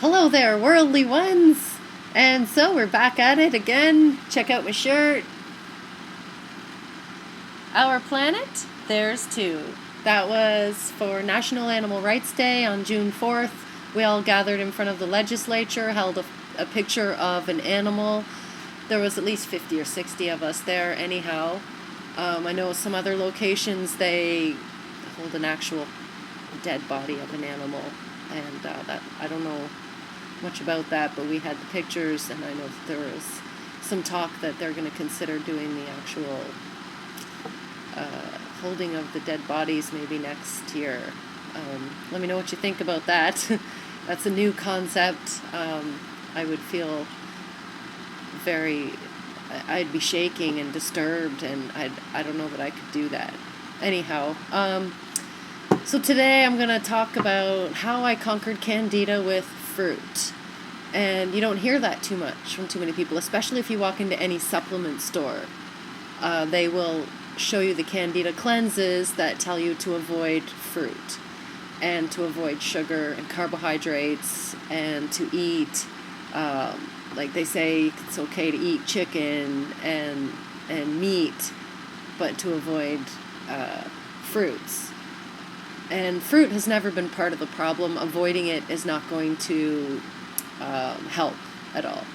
Hello there, worldly ones! And so we're back at it again. Check out my shirt. Our planet, there's two. That was for National Animal Rights Day on June 4th. We all gathered in front of the legislature, held a picture of an animal. There was at least 50 or 60 of us there anyhow. I know some other locations, they hold an actual dead body of an animal. And that I don't know much about that, but we had the pictures, and I know that there was some talk that they're going to consider doing the actual holding of the dead bodies maybe next year. Let me know what you think about that. That's a new concept. I would feel I'd be shaking and disturbed, and I don't know that I could do that. Anyhow, so today I'm going to talk about how I conquered Candida with fruit. And you don't hear that too much from too many people, especially if you walk into any supplement store. They will show you the Candida Cleanses that tell you to avoid fruit and to avoid sugar and carbohydrates and to eat, like they say it's okay to eat chicken and meat, but to avoid fruits. And fruit has never been part of the problem. Avoiding it is not going to help at all.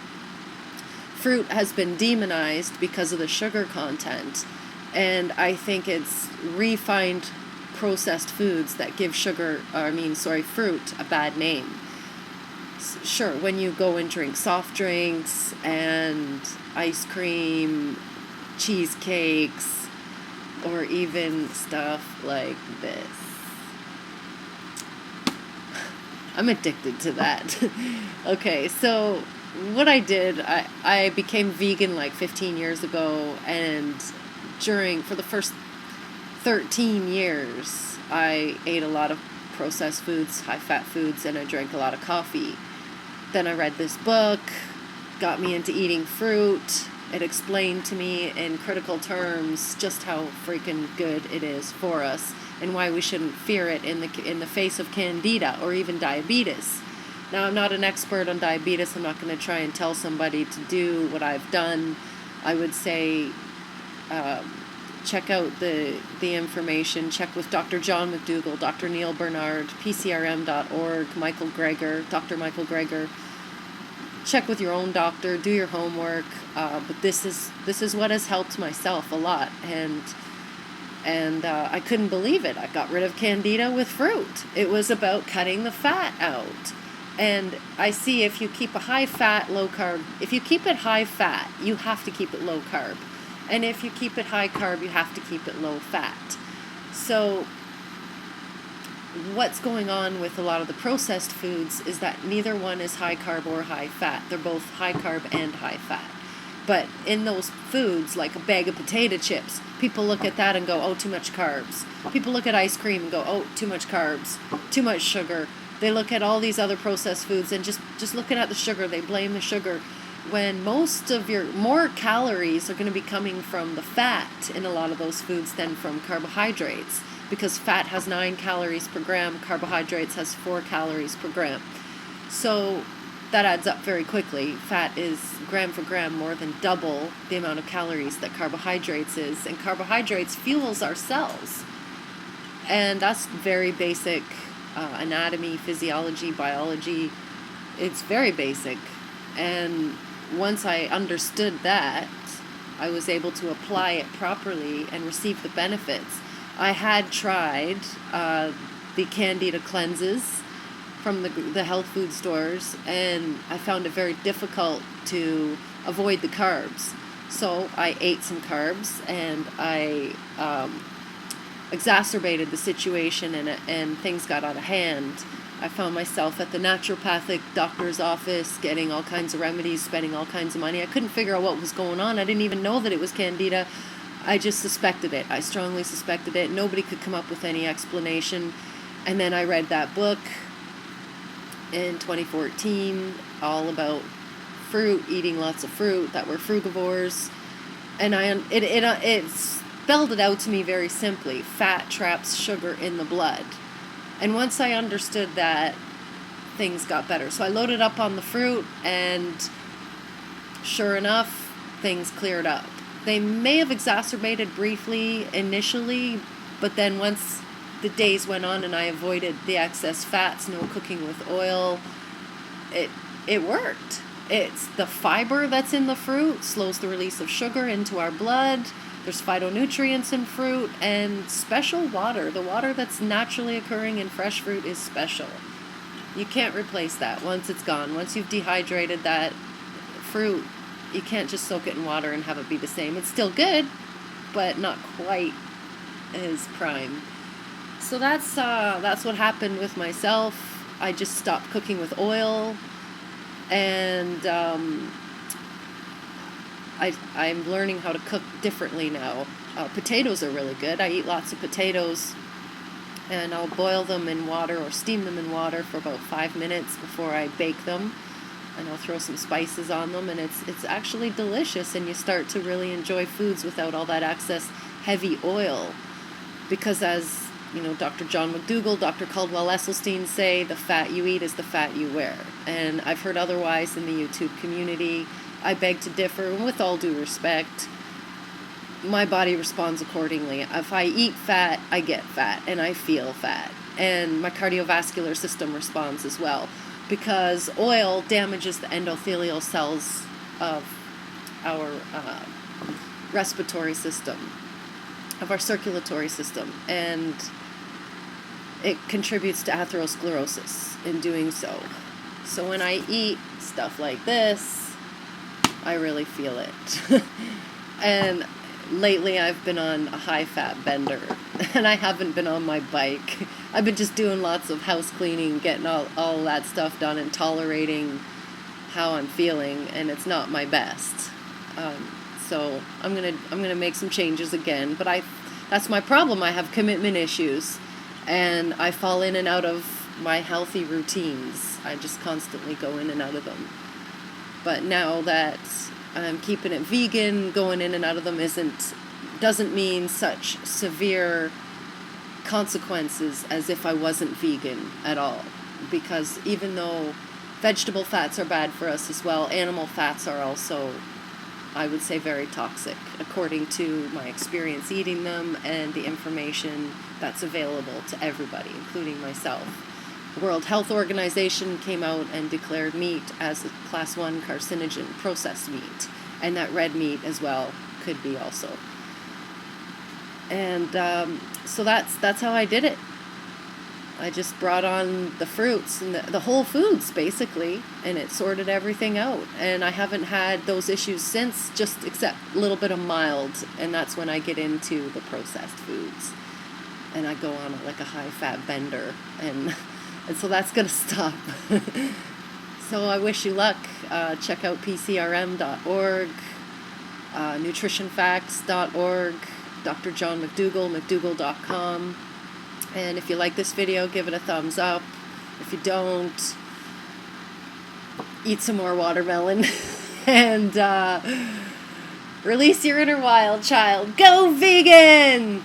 Fruit has been demonized because of the sugar content, and I think it's refined processed foods that give fruit a bad name. Sure, when you go and drink soft drinks and ice cream, cheesecakes, or even stuff like this. I'm addicted to that. Okay, so what I did, I became vegan like 15 years ago, and for the first 13 years, I ate a lot of processed foods, high-fat foods, and I drank a lot of coffee. Then I read this book, got me into eating fruit. It explained to me in critical terms just how freaking good it is for us, and why we shouldn't fear it in the face of Candida or even diabetes. Now, I'm not an expert on diabetes. I'm not going to try and tell somebody to do what I've done. I would say check out the information. Check with Dr. John McDougall, Dr. Neil Bernard, PCRM.org, Dr. Michael Greger. Check with your own doctor. Do your homework. But this is what has helped myself a lot, and I couldn't believe it. I got rid of Candida with fruit. It was about cutting the fat out. And I see if you keep a high fat, low carb, if you keep it high fat, you have to keep it low carb. And if you keep it high carb, you have to keep it low fat. So what's going on with a lot of the processed foods is that neither one is high carb or high fat. They're both high carb and high fat. But in those foods, like a bag of potato chips, people look at that and go, oh, too much carbs. People look at ice cream and go, oh, too much carbs, too much sugar. They look at all these other processed foods and just looking at the sugar, they blame the sugar, when most of your more calories are going to be coming from the fat in a lot of those foods than from carbohydrates, because fat has 9 calories per gram, carbohydrates has 4 calories per gram. So that adds up very quickly. Fat is gram for gram more than double the amount of calories that carbohydrates is, and carbohydrates fuels our cells. And that's very basic anatomy, physiology, biology. It's very basic. And once I understood that, I was able to apply it properly and receive the benefits. I had tried the Candida Cleanses from the health food stores, and I found it very difficult to avoid the carbs. So I ate some carbs, and I exacerbated the situation, and things got out of hand. I found myself at the naturopathic doctor's office getting all kinds of remedies, spending all kinds of money. I couldn't figure out what was going on. I didn't even know that it was Candida. I just suspected it. I strongly suspected it. Nobody could come up with any explanation. And then I read that book in 2014, all about fruit, eating lots of fruit, that we're frugivores. And it spelled it out to me very simply. Fat traps sugar in the blood. And once I understood that things got better. So I loaded up on the fruit, and sure enough, things cleared up. They may have exacerbated briefly initially, but then once the days went on and I avoided the excess fats, no cooking with oil, it worked. It's the fiber that's in the fruit slows the release of sugar into our blood. There's phytonutrients in fruit and special water. The water that's naturally occurring in fresh fruit is special. You can't replace that once it's gone. Once you've dehydrated that fruit, you can't just soak it in water and have it be the same. It's still good, but not quite as prime. So that's what happened with myself. I just stopped cooking with oil, and I'm learning how to cook differently now. Potatoes are really good. I eat lots of potatoes, and I'll boil them in water or steam them in water for about 5 minutes before I bake them. And I'll throw some spices on them, and it's actually delicious, and you start to really enjoy foods without all that excess heavy oil. Because as you know, Dr. John McDougall, Dr. Caldwell Esselstyn say, the fat you eat is the fat you wear. And I've heard otherwise in the YouTube community. I beg to differ, and with all due respect, my body responds accordingly. If I eat fat, I get fat, and I feel fat. And my cardiovascular system responds as well, because oil damages the endothelial cells of our respiratory system, of our circulatory system, and it contributes to atherosclerosis in doing so. So when I eat stuff like this, I really feel it. And lately I've been on a high-fat bender, and I haven't been on my bike. I've been just doing lots of house cleaning, getting all that stuff done, and tolerating how I'm feeling, and it's not my best. So I'm gonna make some changes again, but that's my problem. I have commitment issues, and I fall in and out of my healthy routines. I just constantly go in and out of them. But now that I'm keeping it vegan, going in and out of them doesn't mean such severe consequences as if I wasn't vegan at all. Because even though vegetable fats are bad for us as well, animal fats are also, I would say, very toxic, according to my experience eating them and the information that's available to everybody, including myself. The World Health Organization came out and declared meat as a class 1 carcinogen, processed meat, and that red meat as well could be also. And so that's how I did it. I just brought on the fruits and the whole foods, basically, and it sorted everything out. And I haven't had those issues since, just except a little bit of mild, and that's when I get into the processed foods. And I go on like a high-fat bender, and so that's going to stop. So I wish you luck. Check out pcrm.org, nutritionfacts.org, Dr. John McDougall, mcdougall.com. And if you like this video, give it a thumbs up. If you don't, eat some more watermelon and release your inner wild child. Go vegan!